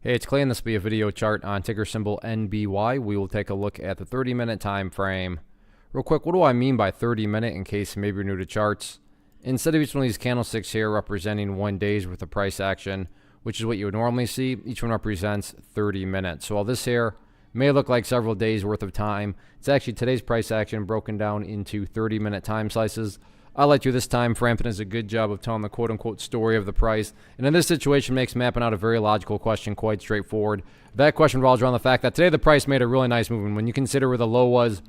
Hey, it's Clay, and this will be a video chart on ticker symbol NBY. We will take a look at the 30-minute time frame. Real quick, what do I mean by 30-minute in case maybe you're new to charts? Instead of each one of these candlesticks here representing 1 day's worth of price action, which is what you would normally see, each one represents 30 minutes. So while this here may look like several days worth of time, it's actually today's price action broken down into 30-minute time slices. I like you this time. Frampton does a good job of telling the quote-unquote story of the price. And in this situation, makes mapping out a very logical question quite straightforward. That question revolves around the fact that today the price made a really nice movement. When you consider where the low was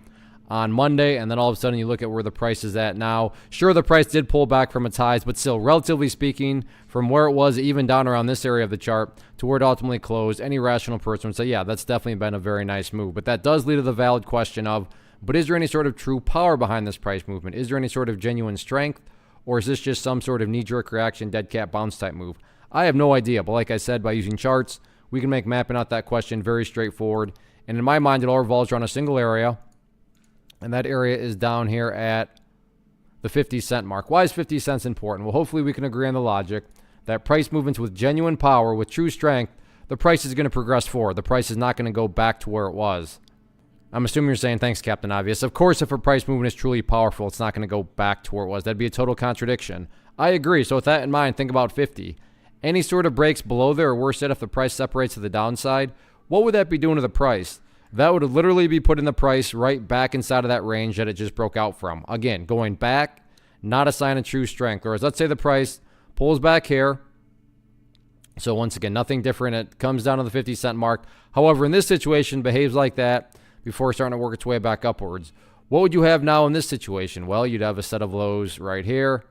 on Monday, and then all of a sudden you look at where the price is at now. Sure, the price did pull back from its highs, but still, relatively speaking, from where it was even down around this area of the chart to where it ultimately closed, any rational person would say, yeah, that's definitely been a very nice move. But that does lead to the valid question of, but is there any sort of true power behind this price movement? Is there any sort of genuine strength? Or is this just some sort of knee-jerk reaction, dead cat bounce type move? I have no idea, but like I said, by using charts, we can make mapping out that question very straightforward. And in my mind, it all revolves around a single area. And that area is down here at the 50-cent mark. Why is 50 cents important? Well, hopefully we can agree on the logic that price movements with genuine power, with true strength, the price is going to progress forward. The price is not going to go back to where it was. I'm assuming you're saying, thanks, Captain Obvious. Of course, if a price movement is truly powerful, it's not going to go back to where it was. That'd be a total contradiction. I agree. So with that in mind, think about 50. Any sort of breaks below there, or worse yet, if the price separates to the downside, what would that be doing to the price? That would literally be putting the price right back inside of that range that it just broke out from. Again, going back, not a sign of true strength. Whereas let's say the price pulls back here. So once again, nothing different. It comes down to the 50-cent mark. However, in this situation, behaves like that before starting to work its way back upwards. What would you have now in this situation? Well, you'd have a set of lows right here.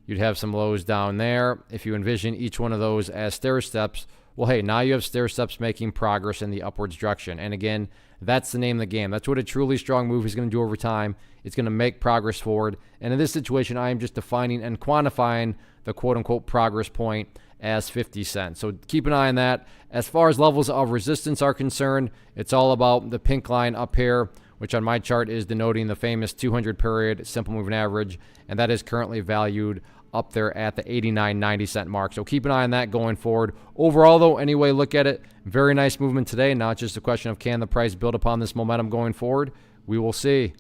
You'd have some lows down there. If you envision each one of those as stair steps, well, hey, now you have stair steps making progress in the upwards direction. And again, that's the name of the game. That's what a truly strong move is going to do over time. It's going to make progress forward. And in this situation, I am just defining and quantifying the quote-unquote progress point as 50 cents. So keep an eye on that. As far as levels of resistance are concerned, it's all about the pink line up here, which on my chart is denoting the famous 200 period simple moving average, and that is currently valued up there at the 89.90 cent mark. So keep an eye on that going forward. Overall, though, anyway, look at it. Very nice movement today. Now it's just a question of, can the price build upon this momentum going forward? We will see.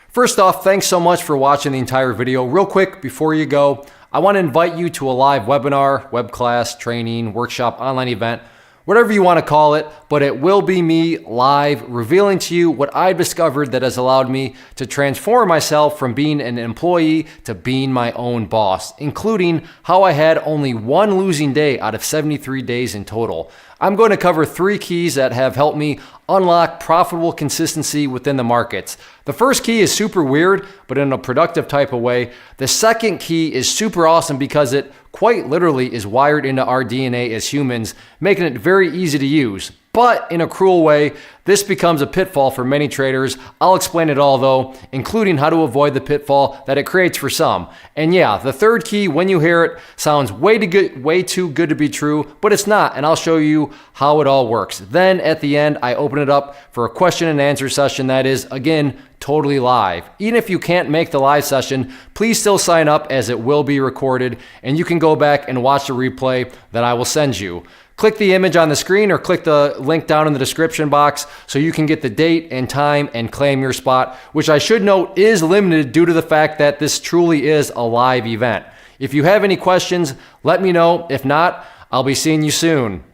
First off, thanks so much for watching the entire video. Real quick, before you go, I want to invite you to a live webinar, web class, training, workshop, online event, whatever you want to call it, but it will be me live revealing to you what I've discovered that has allowed me to transform myself from being an employee to being my own boss, including how I had only one losing day out of 73 days in total. I'm going to cover 3 keys that have helped me unlock profitable consistency within the markets. The first key is super weird, but in a productive type of way. The second key is super awesome because it quite literally is wired into our DNA as humans, making it very easy to use. But in a cruel way, this becomes a pitfall for many traders. I'll explain it all though, including how to avoid the pitfall that it creates for some. And yeah, the third key, when you hear it, sounds way too good to be true, but it's not, and I'll show you how it all works. Then at the end, I open it up for a question and answer session that is, again, totally live. Even if you can't make the live session, please still sign up as it will be recorded, and you can go back and watch the replay that I will send you. Click the image on the screen or click the link down in the description box so you can get the date and time and claim your spot, which I should note is limited due to the fact that this truly is a live event. If you have any questions, let me know. If not, I'll be seeing you soon.